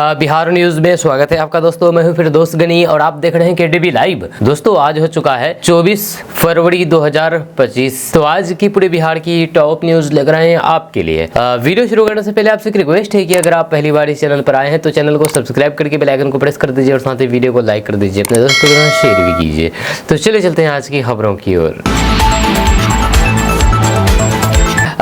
Bihar news में स्वागत है आपका दोस्तों। मैं हूं फिर दोस्त गनी और आप देख रहे हैं केडीबी लाइव। दोस्तों आज हो चुका है 24 फरवरी 2025। तो आज की पूरे बिहार की टॉप न्यूज लेकर आए हैं आपके लिए। वीडियो शुरू करने से पहले आपसे एक रिक्वेस्ट है कि अगर आप पहली बार इस चैनल पर आए हैं तो चैनल को सब्सक्राइब करके बेल आइकन को प्रेस कर दीजिए और साथ ही वीडियो को लाइक कर दीजिए, अपने दोस्तों के साथ शेयर भी कीजिए। तो चलिए चलते हैं आज की खबरों की ओर।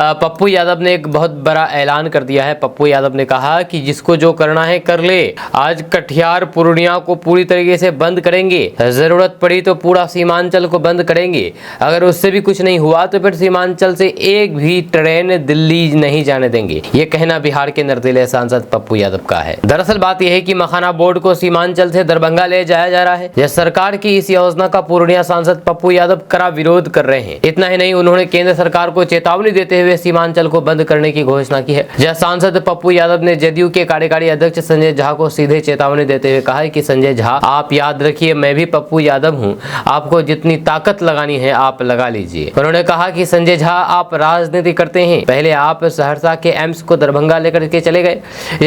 पप्पू यादव ने एक बहुत बड़ा ऐलान कर दिया है। पप्पू यादव ने कहा कि जिसको जो करना है कर ले। आज कटिहार पूर्णिया को पूरी तरीके से बंद करेंगे, जरूरत पड़ी तो पूरा सीमांचल को बंद करेंगे। अगर उससे भी कुछ नहीं हुआ तो फिर सीमांचल से एक भी ट्रेन दिल्ली नहीं जाने देंगे। ये कहना बिहार के निर्दलीय सांसद पप्पू यादव का है। दरअसल बात यह है कि मखाना बोर्ड को सीमांचल से दरभंगा ले जाया जा रहा है। यह सरकार की इस योजना का पूर्णिया सांसद पप्पू यादव कड़ा विरोध कर रहे हैं। इतना ही नहीं, उन्होंने केंद्र सरकार को चेतावनी देते हुए सीमांचल को बंद करने की घोषणा की है। जहां सांसद पप्पू यादव ने जदयू के कार्यकारी अध्यक्ष संजय झा को सीधे चेतावनी देते हुए कहा है कि संजय झा, आप याद रखिए मैं भी पप्पू यादव हूं, आपको जितनी ताकत लगानी है आप लगा लीजिए। उन्होंने कहा कि संजय झा आप राजनीति करते हैं, पहले आप सहरसा के एम्स को दरभंगा लेकर के चले गए।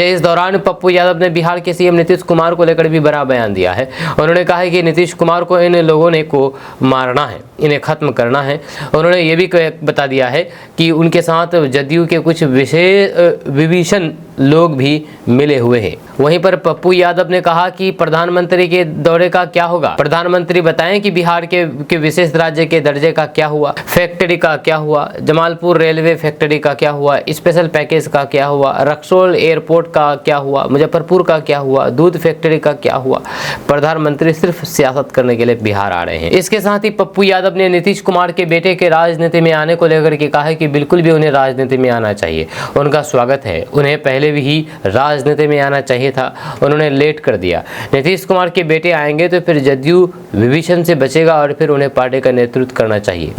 इस दौरान पप्पू यादव ने बिहार के सीएम नीतीश कुमार को लेकर भी बड़ा बयान दिया है। उन्होंने कहा है कि नीतीश कुमार को इन लोगों ने को मारना है, इन्हें खत्म करना है। उन्होंने ये भी बता दिया है कि उनके साथ जदयू के कुछ विशेष विभीषण लोग भी मिले हुए हैं। वहीं पर पप्पू यादव ने कहा कि प्रधानमंत्री के दौरे का क्या होगा, प्रधानमंत्री बताएं कि बिहार के विशेष राज्य के दर्जे का क्या हुआ, फैक्ट्री का क्या हुआ, जमालपुर रेलवे फैक्ट्री का क्या हुआ, स्पेशल पैकेज का क्या हुआ, रक्सौल एयरपोर्ट का क्या हुआ, मुजफ्फरपुर का क्या हुआ, दूध फैक्ट्री का क्या हुआ। प्रधानमंत्री सिर्फ सियासत करने के लिए बिहार आ रहे हैं। इसके साथ ही पप्पू यादव ने नीतीश कुमार के बेटे के राजनीति में आने को लेकर के कहा है कि बिल्कुल भी उन्हें राजनीति में आना चाहिए, उनका स्वागत है, उन्हें पहले भी राजनीति में आना चाहिए था, उन्होंने लेट कर दिया। नीतीश कुमार के बेटे आएंगे तो फिर जदयू विभीषण से बचेगा और फिर उन्हें पार्टी का नेतृत्व करना चाहिए।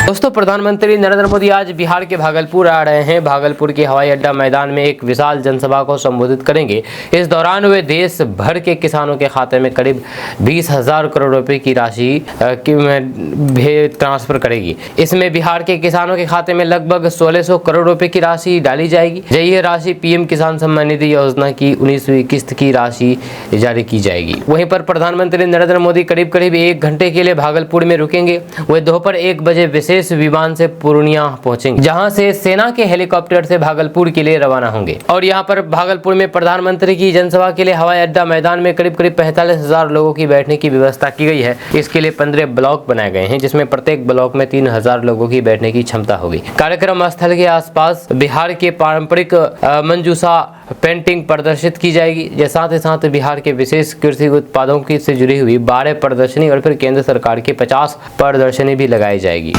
दोस्तों प्रधानमंत्री नरेंद्र मोदी आज बिहार के भागलपुर आ रहे हैं। भागलपुर के हवाई अड्डा मैदान में एक विशाल जनसभा को संबोधित करेंगे। इस दौरान वे देश भर के किसानों के खाते में करीब 20,000 करोड़ रुपए की राशि ट्रांसफर करेगी। इसमें बिहार के किसानों के खाते में लगभग 1600 करोड़ रुपए की राशि डाली जाएगी। यह राशि पीएम किसान सम्मान निधि योजना की 19वीं किस्त की राशि जारी की जाएगी। वहीं पर प्रधानमंत्री नरेंद्र मोदी करीब करीब 1 घंटे के लिए भागलपुर में रुकेंगे। वे दोपहर 1 बजे विशेष विमान से पूर्णिया पहुंचेंगे, जहां से सेना के हेलीकॉप्टर से भागलपुर के लिए रवाना होंगे। और यहां पर भागलपुर में प्रधानमंत्री की जनसभा के लिए हवाई अड्डा मैदान में करीब 45,000 लोगों की बैठने की व्यवस्था की गई है। इसके लिए 15 ब्लॉक बनाए गए हैं, जिसमें प्रत्येक ब्लॉक में 3,000 लोगों की बैठने की क्षमता होगी। कार्यक्रम स्थल के आसपास बिहार के पारंपरिक मंजूषा पेंटिंग प्रदर्शित की जाएगी। साथ ही साथ बिहार के विशेष कृषि उत्पादों की से जुड़ी हुई 12 प्रदर्शनी और फिर केंद्र सरकार की 50 प्रदर्शनी भी लगाई जाएगी।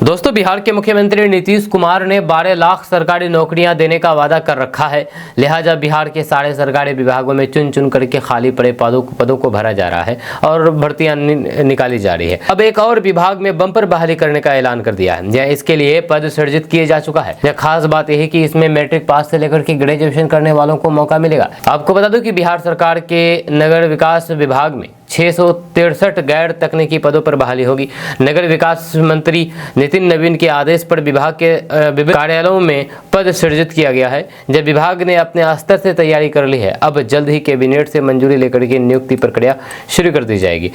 दोस्तों बिहार के मुख्यमंत्री नीतीश कुमार ने 12 लाख सरकारी नौकरियां देने का वादा कर रखा है। लिहाजा बिहार के सारे सरकारी विभागों में चुन चुन करके खाली पड़े पदों को भरा जा रहा है और भर्तियां निकाली जा रही है। अब एक और विभाग में बम्पर बहाली करने का ऐलान कर दिया है। इसके लिए पद सृजित किए जा चुका है। खास बात यह है कि इसमें मैट्रिक पास से लेकर के ग्रेजुएशन करने वालों को मौका मिलेगा। आपको बता दूं कि बिहार सरकार के नगर विकास विभाग में 663 गैर तकनीकी पदों पर बहाली होगी। नगर विकास मंत्री नितिन नवीन के आदेश पर विभाग के विभिन्न कार्यालयों में पद सृजित किया गया है। जब विभाग ने अपने स्तर से तैयारी कर ली है, अब जल्द ही कैबिनेट से मंजूरी लेकर के नियुक्ति प्रक्रिया शुरू कर दी जाएगी।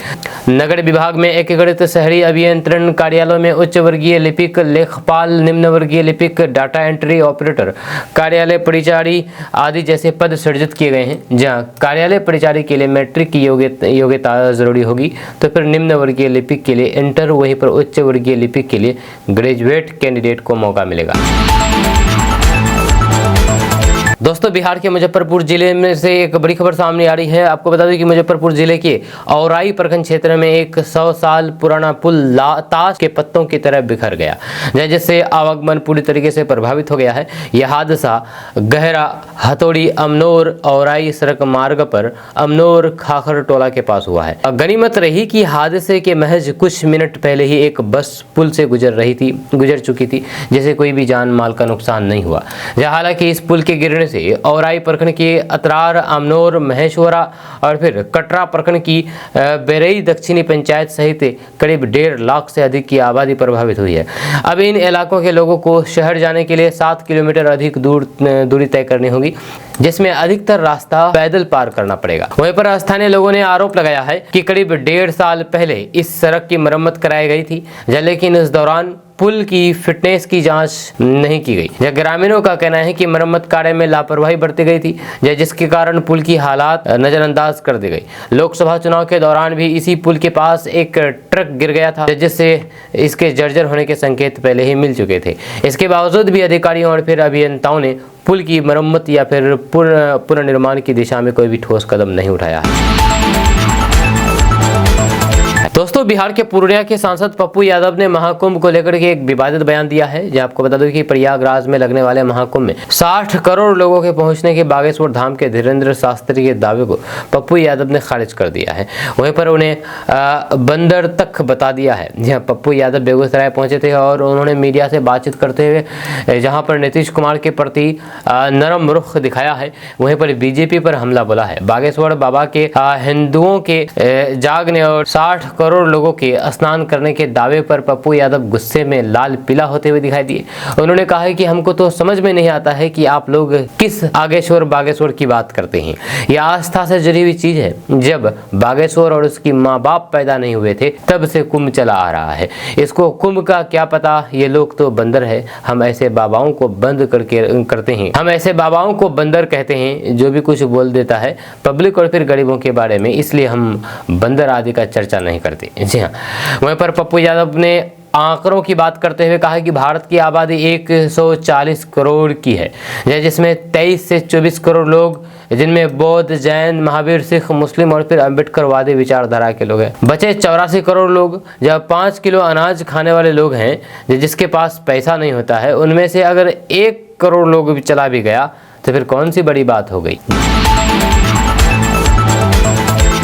नगर विभाग में एकीकृत शहरी अभियंत्रण कार्यालयों में उच्च वर्गीय लिपिक, लेखपाल, निम्न वर्गीय लिपिक, डाटा एंट्री ऑपरेटर, कार्यालय परिचारी आदि जैसे पद सृजित किए गए हैं। जहाँ कार्यालय परिचारी के लिए मैट्रिक की योग्यता जरूरी होगी, तो फिर निम्न वर्गीय लिपिक के लिए इंटर, वहीं पर उच्च वर्गीय लिपिक के लिए ग्रेजुएट कैंडिडेट को मौका मिलेगा। दोस्तों बिहार के मुजफ्फरपुर जिले में से एक बड़ी खबर सामने आ रही है। आपको बता दें कि मुजफ्फरपुर जिले के औराई प्रखंड क्षेत्र में एक 100 साल पुराना पुल ताश के पत्तों की तरह बिखर गया, जिससे आवागमन पूरी तरीके से प्रभावित हो गया है। यह हादसा गहरा हथौड़ी अमनौर औराई सड़क मार्ग पर अमनौर खाखर टोला के पास हुआ है। गनीमत रही कि हादसे के महज कुछ मिनट पहले ही एक बस पुल से गुजर चुकी थी, जिससे कोई भी जान माल का नुकसान नहीं हुआ। हालांकि इस पुल के गिरने से औराई प्रखंड के अतरार, अमनौर, महेश्वरा और फिर कटरा प्रखंड की बेरई दक्षिणी पंचायत सहित करीब 1.5 लाख से अधिक की आबादी प्रभावित हुई है। अब इन इलाकों के लोगों को शहर जाने के लिए 7 किलोमीटर अधिक दूरी तय करनी होगी, जिसमें अधिकतर रास्ता पैदल पार करना पड़ेगा। वहीं पर स्थानीय लोगों ने आरोप लगाया है कि करीब 1.5 साल पहले इस सड़क की मरम्मत कराई गई थी, लेकिन इस दौरान पुल की फिटनेस की जांच नहीं की गई। ग्रामीणों का कहना है कि मरम्मत कार्य में लापरवाही बरती गई थी, जिसके कारण पुल की हालात नजरअंदाज कर दी गई। लोकसभा चुनाव के दौरान भी इसी पुल के पास एक ट्रक गिर गया था, जिससे इसके जर्जर होने के संकेत पहले ही मिल चुके थे। इसके बावजूद भी अधिकारियों और फिर अभियंताओं ने पुल की मरम्मत या फिर पुनर्निर्माण की दिशा में कोई भी ठोस कदम नहीं उठाया है। दोस्तों, बिहार के पूर्णिया के सांसद पप्पू यादव ने महाकुंभ को लेकर के एक विवादित बयान दिया है। जो आपको बता दूं कि प्रयागराज में लगने वाले महाकुंभ में 60 करोड़ लोगों के पहुंचने के बागेश्वर धाम के धीरेन्द्र शास्त्री के दावे को पप्पू यादव ने खारिज कर दिया है। वहीं पर उन्हें बंदर तक बता दिया है। जहां पप्पू यादव बेगूसराय पहुंचे थे और उन्होंने मीडिया से बातचीत करते हुए जहां पर नीतीश कुमार के प्रति नरम रुख दिखाया है, वहीं पर बीजेपी पर हमला बोला है। बागेश्वर बाबा के हिंदुओं के जागने और 60 करोड़ लोगों के स्नान करने के दावे पर पप्पू यादव गुस्से में लाल पीला होते हुए दिखाई दिए। उन्होंने कहा है कि हमको तो समझ में नहीं आता है कि आप लोग किस आगेश्वर बागेश्वर की बात करते हैं। यह आस्था से जुड़ी हुई चीज है। जब बागेश्वर और उसकी माँ बाप पैदा नहीं हुए थे तब से कुंभ चला आ रहा है। इसको कुंभ का क्या पता, ये लोग तो बंदर है। हम ऐसे बाबाओं को बंद करते हैं, हम ऐसे बाबाओं को बंदर कहते हैं जो भी कुछ बोल देता है पब्लिक और फिर गरीबों के बारे में, इसलिए हम बंदर आदि का चर्चा नहीं करते। जी हाँ, वहीं पर पप्पू यादव ने आंकड़ों की बात करते हुए कहा कि भारत की आबादी 140 करोड़ की है, जिसमें 23 से 24 करोड़ लोग, जिनमें बौद्ध, जैन, महावीर, सिख, मुस्लिम और फिर अम्बेडकरवादी विचारधारा के लोग हैं। बचे 84 करोड़ लोग जब 5 किलो अनाज खाने वाले लोग हैं, जिसके पास पैसा नहीं होता है। उनमें से अगर 1 करोड़ लोग चला भी गया तो फिर कौन सी बड़ी बात हो गई।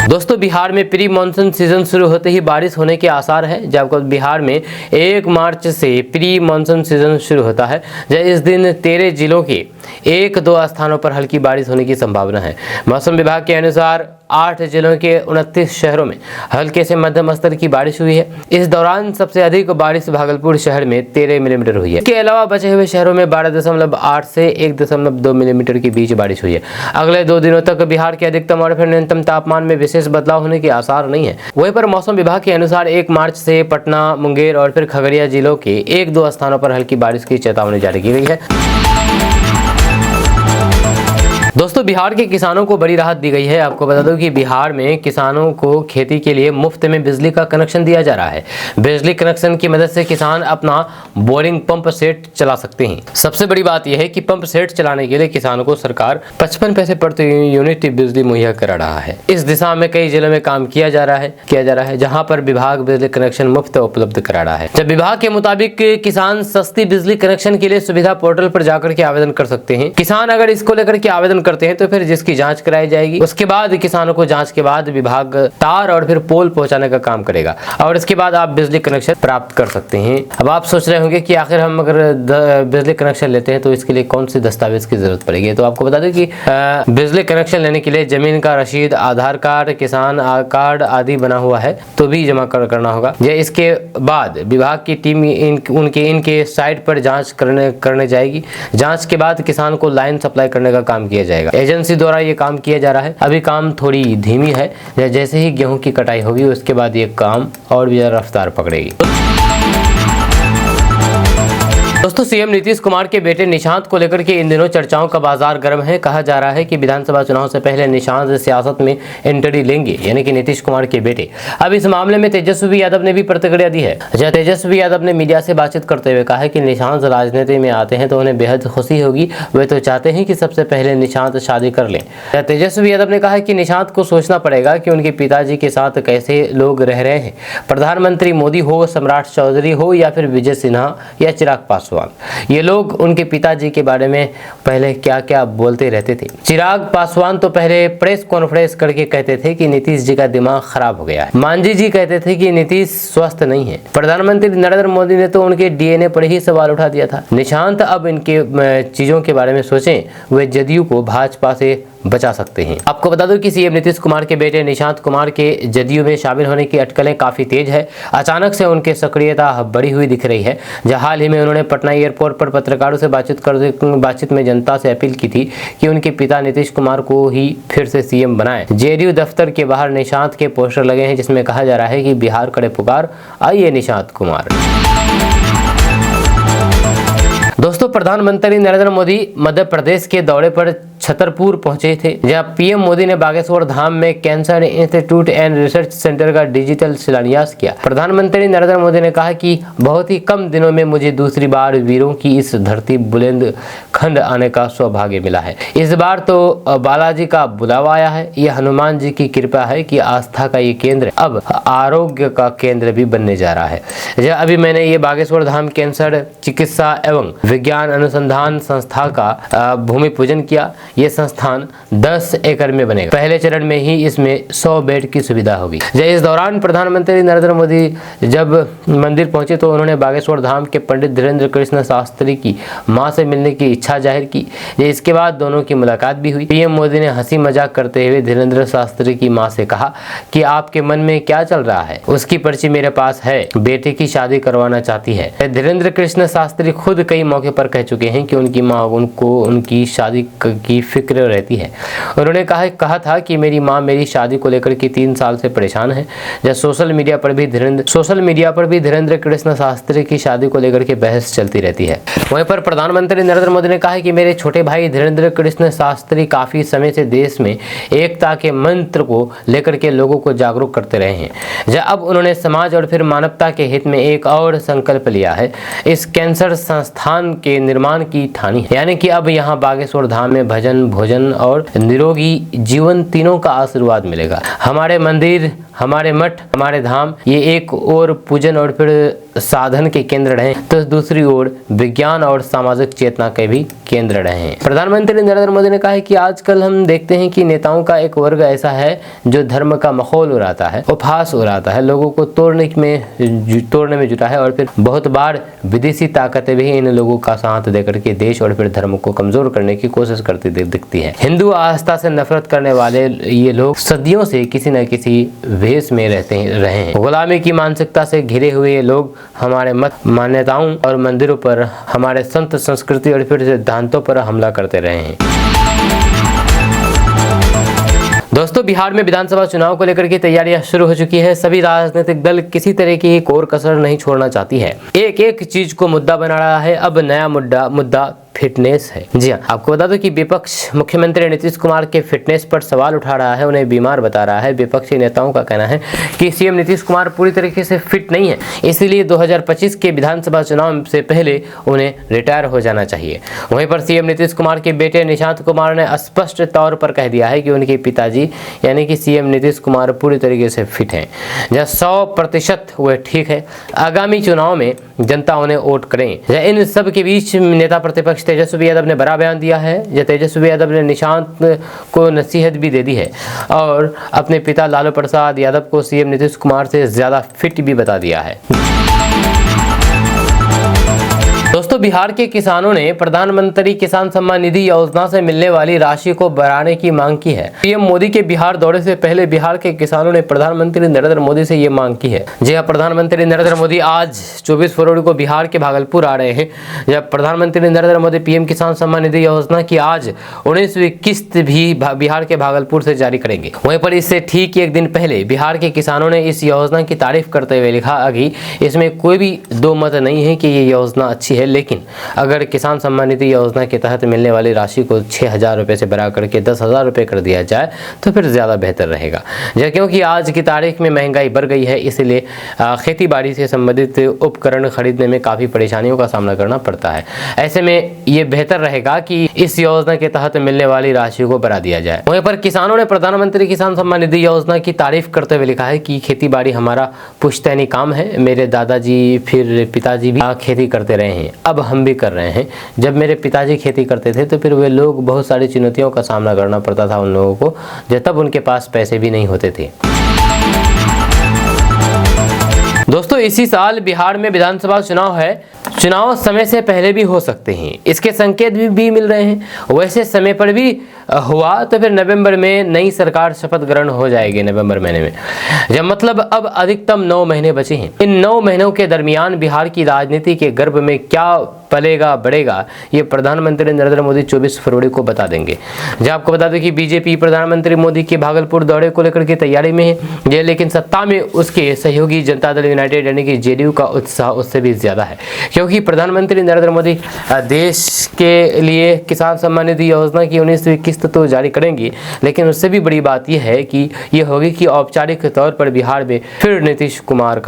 दोस्तों, बिहार में प्री मानसून सीजन शुरू होते ही बारिश होने के आसार है। जब बिहार में 1 मार्च से प्री मानसून सीजन शुरू होता है, जब इस दिन 13 जिलों के 1-2 स्थानों पर हल्की बारिश होने की संभावना है। मौसम विभाग के अनुसार 8 जिलों के 29 शहरों में हल्के से मध्यम स्तर की बारिश हुई है। इस दौरान सबसे अधिक बारिश भागलपुर शहर में 13 मिलीमीटर हुई है। इसके अलावा बचे हुए शहरों में 12.8 से 1.2 मिलीमीटर के बीच बारिश हुई है। अगले 2 दिनों तक बिहार के अधिकतम और फिर न्यूनतम तापमान में विशेष बदलाव होने के आसार नहीं है। वहीं पर मौसम विभाग के अनुसार 1 मार्च से पटना, मुंगेर और फिर खगड़िया जिलों के 1-2 स्थानों पर हल्की बारिश की चेतावनी जारी की गई है। दोस्तों, बिहार के किसानों को बड़ी राहत दी गई है। आपको बता दूं कि बिहार में किसानों को खेती के लिए मुफ्त में बिजली का कनेक्शन दिया जा रहा है। बिजली कनेक्शन की मदद से किसान अपना बोरिंग पंप सेट चला सकते हैं। सबसे बड़ी बात यह है कि पंप सेट चलाने के लिए किसानों को सरकार 55 पैसे प्रति यूनिट बिजली मुहैया करा रहा है। इस दिशा में कई जिलों में काम किया जा रहा है जहाँ पर विभाग बिजली कनेक्शन मुफ्त उपलब्ध करा रहा है। जब विभाग के मुताबिक किसान सस्ती बिजली कनेक्शन के लिए सुविधा पोर्टल पर जाकर के आवेदन कर सकते हैं। किसान अगर इसको लेकर के आवेदन करते हैं तो फिर जिसकी जांच कराई जाएगी। उसके बाद किसानों को जांच के बाद विभाग तार और फिर पोल पहुंचाने का काम करेगा और इसके बाद आप बिजली कनेक्शन प्राप्त कर सकते हैं। अब आप सोच रहे होंगे कि आखिर हम अगर बिजली कनेक्शन लेते हैं तो इसके लिए कौन सी दस्तावेज की जरूरत पड़ेगी। तो आपको बता दें कि बिजली कनेक्शन लेने के लिए जमीन का रसीद, आधार कार्ड, किसान कार्ड आदि बना हुआ है तो भी जमा करना होगा। इसके बाद विभाग की टीम इनके साइट पर जाँच करने जाएगी। जाँच के बाद किसान को लाइन सप्लाई करने का काम किया जाएगा। एजेंसी द्वारा ये काम किया जा रहा है। अभी काम थोड़ी धीमी है। जैसे ही गेहूं की कटाई होगी उसके बाद ये काम और भी रफ्तार पकड़ेगी। दोस्तों, सीएम नीतीश कुमार के बेटे निशांत को लेकर के इन दिनों चर्चाओं का बाजार गर्म है। कहा जा रहा है कि विधानसभा चुनाव से पहले निशांत सियासत में एंट्री लेंगे, यानी कि नीतीश कुमार के बेटे। अब इस मामले में तेजस्वी यादव ने भी प्रतिक्रिया दी है। जहां तेजस्वी यादव ने मीडिया से बातचीत करते हुए कहा है कि निशांत राजनीति में आते हैं तो उन्हें बेहद खुशी होगी। वे तो चाहते हैं कि सबसे पहले निशांत शादी कर लें। तेजस्वी यादव ने कहा है कि निशांत को सोचना पड़ेगा कि उनके पिताजी के साथ कैसे लोग रह रहे हैं। प्रधानमंत्री मोदी हो, सम्राट चौधरी हो या फिर विजय सिन्हा या चिराग पासवान, पासवान। ये लोग उनके पिताजी के बारे में पहले क्या क्या बोलते रहते थे। चिराग पासवान तो पहले प्रेस कॉन्फ्रेंस करके कहते थे कि नीतीश जी का दिमाग खराब हो गया है। मांझी जी कहते थे कि नीतीश स्वस्थ नहीं है। प्रधानमंत्री नरेंद्र मोदी ने तो उनके डीएनए पर ही सवाल उठा दिया था। निशांत अब इनके चीजों के बारे में सोचें, वे जदयू को भाजपा से बचा सकते हैं। आपको बता दूं कि सीएम नीतीश कुमार के बेटे निशांत कुमार के जदयू में शामिल होने की अटकलें काफी तेज है। अचानक से उनकी सक्रियता बढ़ी हुई दिख रही है। जहां हाल ही में उन्होंने पटना एयरपोर्ट पर पत्रकारों से बातचीत में जनता से अपील की थी कि उनके पिता नीतीश कुमार को ही फिर से सीएम बनाएं। जेडीयू दफ्तर के बाहर निशांत के पोस्टर लगे हैं जिसमें कहा जा रहा है कि बिहार करे पुकार, आइए निशांत कुमार। दोस्तों, प्रधानमंत्री नरेंद्र मोदी मध्य प्रदेश के दौरे पर छतरपुर पहुंचे थे, जहां पीएम मोदी ने बागेश्वर धाम में cancer institute and research centre का डिजिटल शिलान्यास किया। प्रधानमंत्री नरेंद्र मोदी ने कहा कि बहुत ही कम दिनों में मुझे दूसरी बार वीरों की इस धरती बुलंदखंड आने का सौभाग्य मिला है। इस बार तो बालाजी का बुलावा आया है। यह हनुमान जी की कृपा है कि आस्था का ये केंद्र अब आरोग्य का केंद्र भी बनने जा रहा है। अभी मैंने ये बागेश्वर धाम कैंसर चिकित्सा एवं विज्ञान अनुसंधान संस्था का भूमि पूजन किया। ये संस्थान 10 एकड़ में बनेगा। पहले चरण में ही इसमें 100 बेड की सुविधा होगी। इस दौरान प्रधानमंत्री नरेंद्र मोदी जब मंदिर पहुंचे तो उन्होंने बागेश्वर धाम के पंडित धीरेन्द्र कृष्ण शास्त्री की मां से मिलने की इच्छा जाहिर की। इसके बाद दोनों की मुलाकात भी हुई। पीएम मोदी ने हंसी मजाक करते हुए धीरेन्द्र शास्त्री की मां से कहा कि आपके मन में क्या चल रहा है। उसकी पर्ची मेरे पास है, बेटे की शादी करवाना चाहती है। धीरेन्द्र कृष्ण शास्त्री खुद कई मौके पर कह चुके हैं कि उनकी मां उनको उनकी शादी की फिक्र रहती है। उन्होंने कहा था कि मेरी मां मेरी शादी को लेकर के 3 साल से परेशान है। जब सोशल मीडिया पर भी धीरेन्द्र कृष्ण शास्त्री की शादी को लेकर के बहस चलती रहती है। वहीं पर प्रधानमंत्री नरेंद्र मोदी ने कहा है कि मेरे छोटे भाई धीरेन्द्र कृष्ण शास्त्री काफी समय से देश में एकता के मंत्र को लेकर के लोगों को जागरूक करते रहे हैं। जब अब उन्होंने समाज और फिर मानवता के हित में एक और संकल्प लिया है। इस कैंसर संस्थान के निर्माण की ठानी है, यानी कि अब यहाँ बागेश्वर धाम में भजन, भोजन और निरोगी जीवन तीनों का आशीर्वाद मिलेगा। हमारे मंदिर, हमारे मठ, हमारे धाम ये एक और पूजन और फिर साधन के केंद्र रहे तो दूसरी ओर विज्ञान और सामाजिक चेतना के भी केंद्र रहे हैं। प्रधानमंत्री नरेंद्र मोदी ने कहा है कि आजकल हम देखते हैं कि नेताओं का एक वर्ग ऐसा है जो धर्म का माहौल उड़ाता है, उपहास उड़ाता है, लोगों को तोड़ने में जुटा है और फिर बहुत बार विदेशी ताकतें भी इन लोगों का साथ देकर के देश और फिर धर्म को कमजोर करने की कोशिश करती दिखती है। हिंदू आस्था से नफरत करने वाले ये लोग सदियों से किसी न किसी भेष में रहे हैं। गुलामी की मानसिकता से घिरे हुए ये लोग हमारे मत, मान्यताओं और मंदिरों पर, हमारे संत, संस्कृति और फिर सिद्धांतों पर हमला करते रहे हैं। दोस्तों, बिहार में विधानसभा चुनाव को लेकर के तैयारियां शुरू हो चुकी है। सभी राजनीतिक दल किसी तरह की कोर कसर नहीं छोड़ना चाहती है। एक एक चीज को मुद्दा बना रहा है। अब नया मुद्दा फिटनेस है। जी हाँ, आपको बता दो कि विपक्ष मुख्यमंत्री नीतीश कुमार के फिटनेस पर सवाल उठा रहा है, उन्हें बीमार बता रहा है। विपक्षी नेताओं का कहना है कि सीएम नीतीश कुमार पूरी तरीके से फिट नहीं है, इसलिए 2025 के विधानसभा चुनाव से पहले उन्हें रिटायर हो जाना चाहिए। वहीं पर सीएम नीतीश कुमार के बेटे निशांत कुमार ने स्पष्ट तौर पर कह दिया है कि उनके पिताजी यानी कि सीएम नीतीश कुमार पूरी तरीके से फिट हैं। जहाँ 100% वे ठीक है। आगामी चुनाव में जनता उन्हें वोट करें। इन सब के बीच नेता प्रतिपक्ष तेजस्वी यादव ने बड़ा बयान दिया है। तेजस्वी यादव ने निशांत को नसीहत भी दे दी है और अपने पिता लालू प्रसाद यादव को सीएम नीतीश कुमार से ज्यादा फिट भी बता दिया है। दोस्तों, बिहार के किसानों ने प्रधानमंत्री किसान सम्मान निधि योजना से मिलने वाली राशि को बढ़ाने की मांग की है। पीएम मोदी के बिहार दौरे से पहले बिहार के किसानों ने प्रधानमंत्री नरेंद्र मोदी से ये मांग की है। जी हां, प्रधानमंत्री नरेंद्र मोदी आज 24 फरवरी को बिहार के भागलपुर आ रहे हैं। जब प्रधानमंत्री नरेंद्र मोदी पीएम किसान सम्मान निधि योजना की आज 19वीं किस्त भी बिहार के भागलपुर से जारी करेंगे। वहीं पर इससे ठीक एक दिन पहले बिहार के किसानों ने इस योजना की तारीफ करते हुए लिखा कि इसमें कोई भी दो मत नहीं है कि ये योजना अच्छी है, लेकिन अगर किसान सम्मान निधि योजना के तहत मिलने वाली राशि को 6,000 रुपए से बढ़ा करके 10,000 रुपए कर दिया जाए तो फिर ज़्यादा बेहतर रहेगा। क्योंकि आज की तारीख में महंगाई बढ़ गई है, इसलिए खेती बाड़ी से संबंधित उपकरण खरीदने में काफ़ी परेशानियों का सामना करना पड़ता है। ऐसे में ये बेहतर रहेगा कि इस योजना के तहत मिलने वाली राशि को बढ़ा दिया जाए। वहीं पर किसानों ने प्रधानमंत्री किसान सम्मान निधि योजना की तारीफ करते हुए लिखा है कि खेती बाड़ी हमारा पुश्तैनी काम है। मेरे दादाजी फिर पिताजी भी खेती करते रहे हैं। अब हम भी कर रहे हैं। जब मेरे पिताजी खेती करते थे तो फिर वे लोग बहुत सारी चुनौतियों का सामना करना पड़ता था उन लोगों को, जब तब उनके पास पैसे भी नहीं होते थे। दोस्तों, इसी साल बिहार में विधानसभा चुनाव है। चुनाव समय से पहले भी हो सकते हैं, इसके संकेत भी मिल रहे हैं। वैसे समय पर भी हुआ तो फिर नवंबर में नई सरकार शपथ ग्रहण हो जाएगी, नवंबर महीने में। जब मतलब अब अधिकतम 9 महीने बचे हैं। इन 9 महीनों के दरमियान बिहार की राजनीति के गर्भ में क्या पलेगा बढ़ेगा, ये प्रधानमंत्री नरेंद्र मोदी 24 फरवरी को बता देंगे। जब आपको बता दें कि बीजेपी प्रधानमंत्री मोदी के भागलपुर दौरे को लेकर के तैयारी में है, लेकिन सत्ता में उसके सहयोगी जनता दल यूनाइटेड यानी कि जेडीयू का उत्साह उससे भी ज्यादा है, क्योंकि प्रधानमंत्री नरेंद्र मोदी देश के लिए किसान सम्मान निधि योजना की 19वीं किस्त तो जारी करेंगे, लेकिन उससे भी बड़ी बात यह है कि ये होगी कि औपचारिक तौर पर बिहार में फिर नीतीश कुमार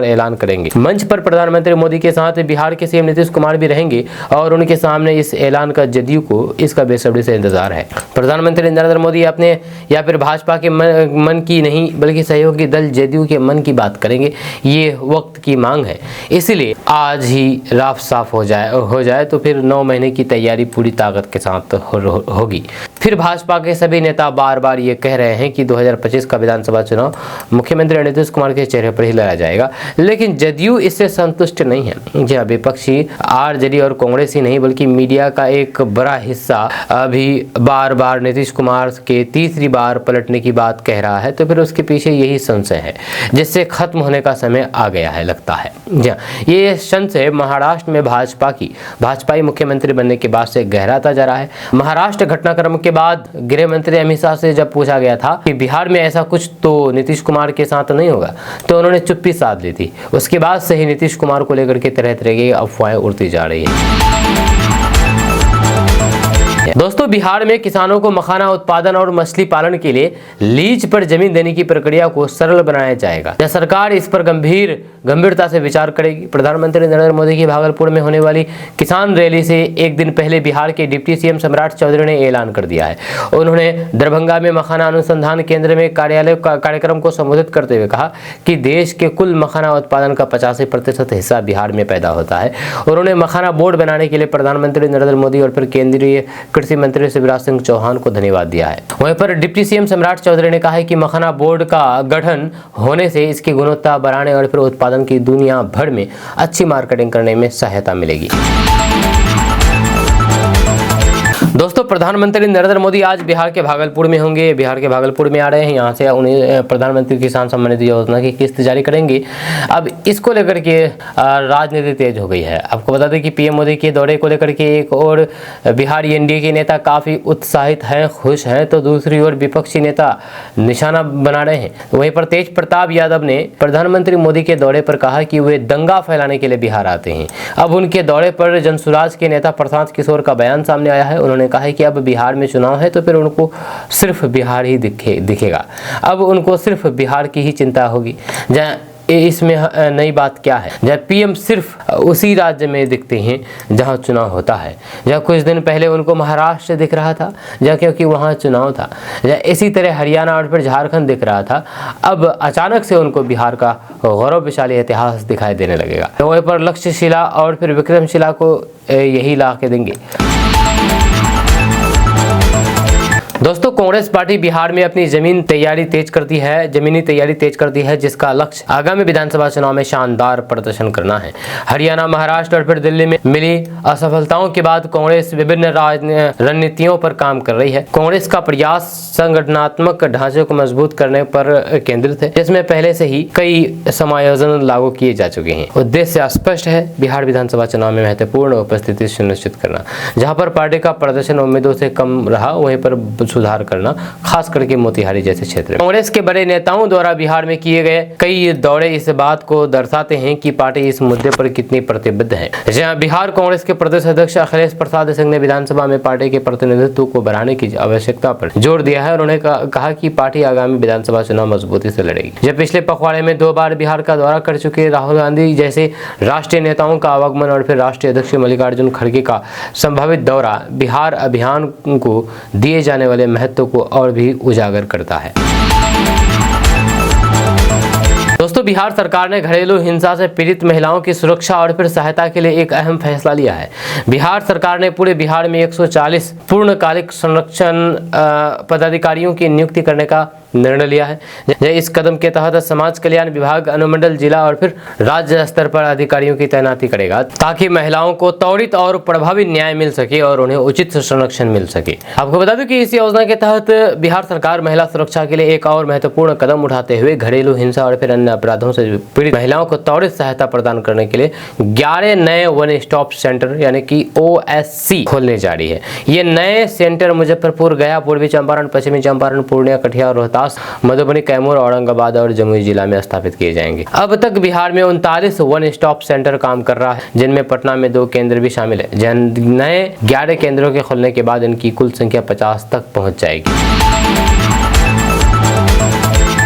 ऐलान करेंगे। मंच पर प्रधानमंत्री मोदी के साथ बिहार के सीएम नीतीश कुमार भी रहेंगे और उनके सामने इस ऐलान का जदयू को इसका बेसब्री से इंतजार है। प्रधानमंत्री नरेंद्र मोदी अपने या फिर भाजपा के मन की नहीं बल्कि सहयोगी दल जेडीयू के मन की बात करेंगे, ये वक्त की मांग है। इसलिए आज ही राफ साफ हो जाए तो फिर 9 महीने की तैयारी पूरी ताकत के साथ होगी। फिर भाजपा के सभी नेता बार बार ये कह रहे हैं कि 2025 का विधानसभा चुनाव मुख्यमंत्री नीतीश कुमार के चेहरे पर ही लड़ा जाएगा, लेकिन जदयू इससे संतुष्ट नहीं है। जहाँ विपक्षी आरजेडी और कांग्रेस ही नहीं बल्कि मीडिया का एक बड़ा हिस्सा अभी बार बार नीतीश कुमार के तीसरी बार पलटने की बात कह रहा है, तो फिर उसके पीछे यही संशय है जिससे खत्म होने का समय आ गया है लगता है। ये संशय महाराष्ट्र में भाजपाई मुख्यमंत्री बनने के बाद से गहराता जा रहा है। महाराष्ट्र घटनाक्रम के बाद गृह मंत्री अमित शाह से जब पूछा गया था कि बिहार में ऐसा कुछ तो नीतीश कुमार के साथ नहीं होगा, तो उन्होंने चुप्पी साध ली थी। उसके बाद से ही नीतीश कुमार को लेकर के तरह तरह की अफवाहें उड़ती जा रही है। दोस्तों, बिहार में किसानों को मखाना उत्पादन और मछली पालन के लिए लीज पर जमीन देने की प्रक्रिया को सरल बनाया जाएगा। यह सरकार इस पर गंभीरता से विचार करेगी। प्रधानमंत्री नरेंद्र मोदी की भागलपुर में होने वाली किसान रैली से एक दिन पहले बिहार के डिप्टी सीएम सम्राट चौधरी ने ऐलान कर दिया है। उन्होंने दरभंगा में मखाना अनुसंधान केंद्र में कार्यक्रम को संबोधित करते हुए कहा कि देश के कुल मखाना उत्पादन का 85% हिस्सा बिहार में पैदा होता है। उन्होंने मखाना बोर्ड बनाने के लिए प्रधानमंत्री नरेंद्र मोदी और फिर केंद्रीय कृषि मंत्री शिवराज सिंह चौहान को धन्यवाद दिया है। वहीं पर डिप्टी सीएम सम्राट चौधरी ने कहा है कि मखाना बोर्ड का गठन होने से इसकी गुणवत्ता बढ़ाने और फिर उत्पादन की दुनिया भर में अच्छी मार्केटिंग करने में सहायता मिलेगी। दोस्तों, प्रधानमंत्री नरेंद्र मोदी आज बिहार के भागलपुर में होंगे। बिहार के भागलपुर में आ रहे हैं, यहाँ से उन्हें प्रधानमंत्री किसान सम्मान निधि योजना की किस्त जारी करेंगे। अब इसको लेकर के राजनीति तेज हो गई है। आपको बता दें कि पीएम मोदी के दौरे को लेकर के एक और बिहार एनडीए के नेता काफ़ी उत्साहित हैं, खुश हैं, तो दूसरी ओर विपक्षी नेता निशाना बना रहे हैं। वहीं पर तेज प्रताप यादव ने प्रधानमंत्री मोदी के दौरे पर कहा कि वे दंगा फैलाने के लिए बिहार आते हैं। अब उनके दौरे पर जनसुराज के नेता प्रशांत किशोर का बयान सामने आया है। उन्होंने कहा है कि अब बिहार में चुनाव है तो फिर उनको सिर्फ बिहार ही दिखेगा। अब उनको सिर्फ बिहार की ही चिंता होगी। इसमें नई बात क्या है, जब पीएम सिर्फ उसी राज्य में दिखते हैं जहां चुनाव होता है। जब कुछ दिन पहले उनको महाराष्ट्र दिख रहा था क्योंकि वहां चुनाव था, इसी तरह हरियाणा और फिर झारखंड दिख रहा था। अब अचानक से उनको बिहार का गौरवशाली इतिहास दिखाई देने लगेगा। तो वहीं पर लक्ष्यशिला और फिर विक्रमशिला को यही ला के देंगे। दोस्तों, कांग्रेस पार्टी बिहार में अपनी जमीनी तैयारी तेज करती है, जिसका लक्ष्य आगामी विधानसभा चुनाव में शानदार प्रदर्शन करना है। हरियाणा, महाराष्ट्र और फिर दिल्ली में मिली असफलताओं के बाद कांग्रेस विभिन्न रणनीतियों पर काम कर रही है। कांग्रेस का प्रयास संगठनात्मक ढांचे को मजबूत करने पर केंद्रित है, जिसमें पहले से ही कई समायोजन लागू किए जा चुके हैं। उद्देश्य स्पष्ट है, बिहार विधानसभा चुनाव में महत्वपूर्ण उपस्थिति सुनिश्चित करना। जहाँ पर पार्टी का प्रदर्शन उम्मीदों से कम रहा, वहीं पर सुधार करना, खास करके मोतिहारी जैसे क्षेत्र। कांग्रेस के बड़े नेताओं द्वारा बिहार में किए गए कई दौरे इस बात को दर्शाते हैं कि पार्टी इस मुद्दे पर कितनी प्रतिबद्ध है। जहां बिहार कांग्रेस के प्रदेश अध्यक्ष अखिलेश प्रसाद सिंह ने विधानसभा में पार्टी के प्रतिनिधित्व को बढ़ाने की आवश्यकता पर जोर दिया है। उन्होंने कहा कि पार्टी आगामी विधानसभा चुनाव मजबूती से लड़ेगी। जब पिछले पखवाड़े में 2 बार बिहार का दौरा कर चुके राहुल गांधी जैसे राष्ट्रीय नेताओं का आवागमन और फिर राष्ट्रीय अध्यक्ष मल्लिकार्जुन खड़गे का संभावित दौरा बिहार अभियान को दिए जाने वाले महत्व को और भी उजागर करता है। दोस्तों, बिहार सरकार ने घरेलू हिंसा से पीड़ित महिलाओं की सुरक्षा और फिर सहायता के लिए एक अहम फैसला लिया है। बिहार सरकार ने पूरे बिहार में 140 पूर्णकालिक संरक्षण पदाधिकारियों की नियुक्ति करने का निर्णय लिया है। इस कदम के तहत समाज कल्याण विभाग अनुमंडल, जिला और फिर राज्य स्तर पर अधिकारियों की तैनाती करेगा ताकि महिलाओं को त्वरित और प्रभावी न्याय मिल सके और उन्हें उचित संरक्षण मिल सके। आपको बता दूं कि इस योजना के तहत बिहार सरकार महिला सुरक्षा के लिए एक और महत्वपूर्ण कदम उठाते हुए घरेलू हिंसा और फिर अन्य अपराधों से पीड़ित महिलाओं को त्वरित सहायता प्रदान करने के लिए 11 नए वन स्टॉप सेंटर यानी कि OSC खोलने जा रही है। ये नए सेंटर मुजफ्फरपुर, गया, पूर्वी चंपारण, पश्चिमी चंपारण, पूर्णिया, कटिहार, रोहतास, मधुबनी, कैमूर, औरंगाबाद और जमुई जिला में स्थापित किए जाएंगे। अब तक बिहार में 39 वन स्टॉप सेंटर काम कर रहा है, जिनमें पटना में 2 केंद्र भी शामिल है। नए 11 केंद्रों के खुलने के बाद इनकी कुल संख्या 50 तक पहुंच जाएगी।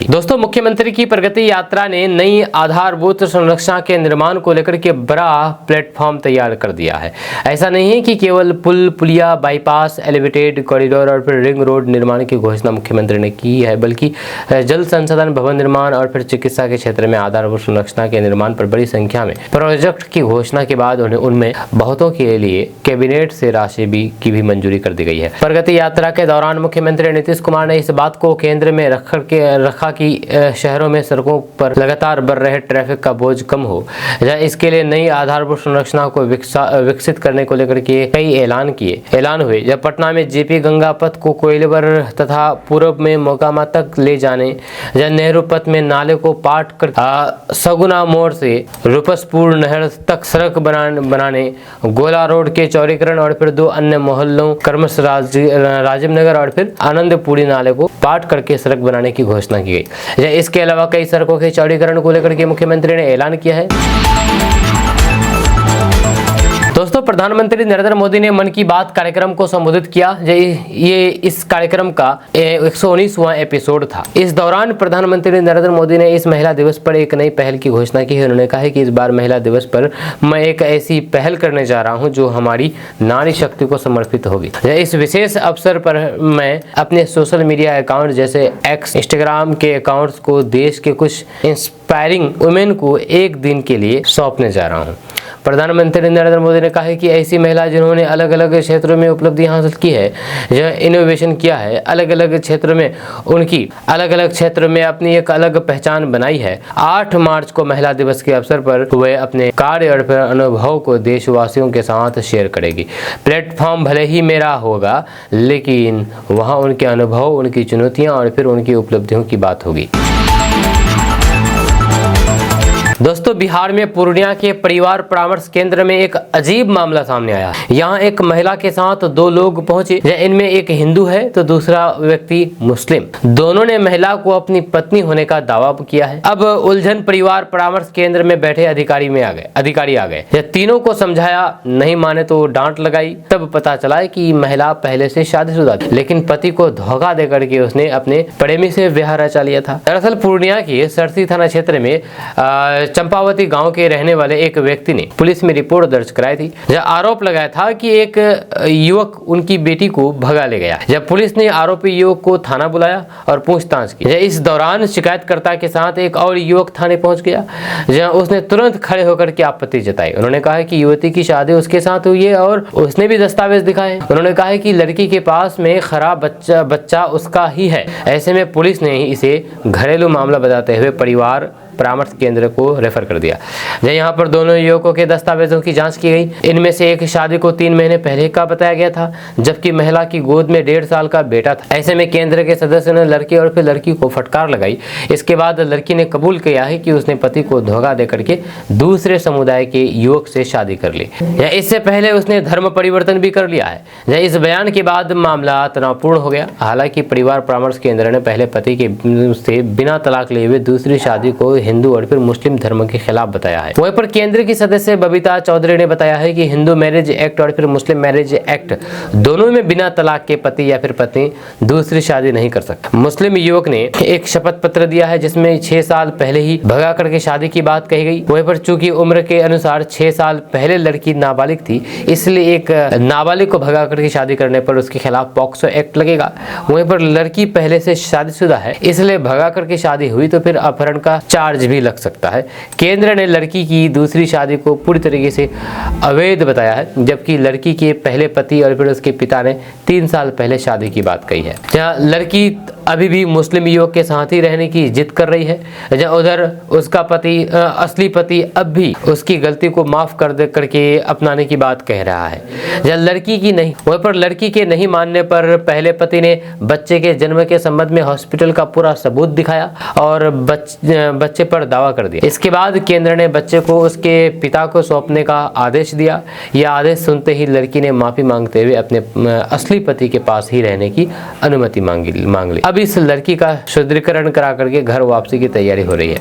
दोस्तों, मुख्यमंत्री की प्रगति यात्रा ने नई आधारभूत संरचना के निर्माण को लेकर के बड़ा प्लेटफॉर्म तैयार कर दिया है। ऐसा नहीं है कि केवल पुल, पुलिया, बाईपास, एलिवेटेड कॉरिडोर और फिर रिंग रोड निर्माण की घोषणा मुख्यमंत्री ने की है, बल्कि जल संसाधन, भवन निर्माण और फिर चिकित्सा के क्षेत्र में आधारभूत संरचना के निर्माण पर बड़ी संख्या में प्रोजेक्ट की घोषणा के बाद उनमें बहुतों के लिए कैबिनेट से राशि की भी मंजूरी कर दी गई है। प्रगति यात्रा के दौरान मुख्यमंत्री नीतीश कुमार ने इस बात को केंद्र में रखा कि शहरों में सड़कों पर लगातार बढ़ रहे ट्रैफिक का बोझ कम हो जाए। इसके लिए नई आधारभूत संरचना को विकसित करने को लेकर के कई ऐलान हुए। जब पटना में जेपी गंगा पथ को कोइलवर तथा पूर्व में मोकामा तक ले जाने, जब नेहरू पथ में नाले को पाट कर सगुना मोड़ से रूपसपुर नहर तक सड़क बनाने, गोला रोड के चौड़ीकरण और फिर 2 अन्य मोहल्लों क्रमश राजीव नगर और फिर आनंदपुरी नाले को पाट करके सड़क बनाने की घोषणा की गई। इसके अलावा कई सड़कों के चौड़ीकरण को लेकर के मुख्यमंत्री ने ऐलान किया है। दोस्तों, प्रधानमंत्री नरेंद्र मोदी ने मन की बात कार्यक्रम को संबोधित किया। ये इस कार्यक्रम का 119वां एपिसोड था। इस दौरान प्रधानमंत्री नरेंद्र मोदी ने इस महिला दिवस पर एक नई पहल की घोषणा की है। उन्होंने कहा है कि इस बार महिला दिवस पर मैं एक ऐसी पहल करने जा रहा हूं जो हमारी नारी शक्ति को समर्पित होगी। इस विशेष अवसर पर मैं अपने सोशल मीडिया अकाउंट जैसे एक्स, इंस्टाग्राम के अकाउंट्स को देश के कुछ इंस्पायरिंग वुमेन को एक दिन के लिए सौंपने जा रहा हूँ। प्रधानमंत्री नरेंद्र मोदी ने कहा है कि ऐसी महिला जिन्होंने अलग अलग क्षेत्रों में उपलब्धियां हासिल की है, जो इनोवेशन किया है, अलग अलग क्षेत्र में अपनी एक अलग पहचान बनाई है। 8 मार्च को महिला दिवस के अवसर पर वे अपने कार्य और अनुभव को देशवासियों के साथ शेयर करेगी। प्लेटफॉर्म भले ही मेरा होगा, लेकिन वहाँ उनके अनुभव, उनकी चुनौतियाँ और फिर उनकी उपलब्धियों की बात होगी। दोस्तों, बिहार में पूर्णिया के परिवार परामर्श केंद्र में एक अजीब मामला सामने आया। यहाँ एक महिला के साथ 2 लोग पहुंचे। इनमें एक हिंदू है तो दूसरा व्यक्ति मुस्लिम। दोनों ने महिला को अपनी पत्नी होने का दावा किया है। अब उलझन परिवार परामर्श केंद्र में बैठे अधिकारी आ गए। जब तीनों को समझाया, नहीं माने तो डांट लगाई। तब पता चला कि महिला पहले से शादीशुदा थी, लेकिन पति को धोखा देकर के उसने अपने प्रेमी से विवाह रचा लिया था। दरअसल पूर्णिया के सरसी थाना क्षेत्र में चंपावती गांव के रहने वाले एक व्यक्ति ने पुलिस में रिपोर्ट दर्ज कराई थी, जब आरोप लगाया था कि एक युवक उनकी बेटी को भगा ले गया। जब पुलिस ने आरोपी युवक को थाना बुलाया और पूछताछ की। इस दौरान शिकायतकर्ता के साथ एक और युवक थाने पहुंच गया, जहां उसने तुरंत खड़े होकर के आपत्ति जताई। उन्होंने कहा कि युवती की शादी उसके साथ हुई है और उसने भी दस्तावेज दिखाए। उन्होंने कहा कि लड़की के पास में खराब बच्चा उसका ही है। ऐसे में पुलिस ने इसे घरेलू मामला बताते हुए परिवार परामर्श केंद्र को रेफर कर दिया। यहाँ पर दोनों युवकों के दस्तावेजों की जांच की गई। इनमें से एक शादी को 3 महीने पहले का बताया गया था, जबकि महिला की गोद में 1.5 साल का बेटा था। ऐसे में केंद्र के सदस्यों ने लड़के और फिर लड़की को फटकार लगाई। इसके बाद लड़की ने कबूल किया है कि उसने पति को धोखा देकर के दूसरे समुदाय के युवक से शादी कर ली। इससे पहले उसने धर्म परिवर्तन भी कर लिया है। इस बयान के बाद मामला तनावपूर्ण हो गया। हालांकि परिवार परामर्श केंद्र ने पहले पति के से बिना तलाक लिए हुए दूसरी शादी को हिंदू और फिर मुस्लिम धर्म के खिलाफ बताया है। वहीं पर केंद्र की सदस्य बबीता चौधरी ने बताया है कि हिंदू मैरिज एक्ट और फिर मुस्लिम मैरिज एक्ट दोनों में बिना तलाक के पति या फिर पत्नी दूसरी शादी नहीं कर सकता। मुस्लिम युवक ने एक शपथ पत्र दिया है जिसमें 6 साल पहले ही भगा करके शादी की बात कही गई। वहीं पर चूंकि उम्र के अनुसार 6 साल पहले लड़की नाबालिग थी, इसलिए एक नाबालिग को भगा करके शादी करने पर उसके खिलाफ पॉक्सो एक्ट लगेगा। वहीं पर लड़की पहले से शादीशुदा है, इसलिए भगा करके शादी हुई तो फिर अपहरण का चार्ज चार्ज भी लग सकता है। केंद्र ने लड़की की दूसरी शादी को पूरी तरीके से अवैध बताया है, जबकि लड़की के पहले पति और फिर उसके पिता ने 3 साल पहले शादी की बात कही है। जहाँ लड़की अभी भी मुस्लिम युवक के साथ ही रहने की जिद कर रही है, जहाँ उधर उसका पति असली पति अब भी उसकी गलती को माफ करके अपनाने की बात कह रहा है। जहाँ लड़की की नहीं, वहीं पर लड़की के नहीं मानने पर पहले पति ने बच्चे के जन्म के संबंध में हॉस्पिटल का पूरा सबूत दिखाया और बच्चे पर दावा कर दिया। इसके बाद केंद्र ने बच्चे को उसके पिता को सौंपने का आदेश दिया। यह आदेश सुनते ही लड़की ने माफी मांगते हुए अपने असली पति के पास ही रहने की अनुमति मांग ली। अब इस लड़की का सुदृढ़ीकरण करा करके घर वापसी की तैयारी हो रही है।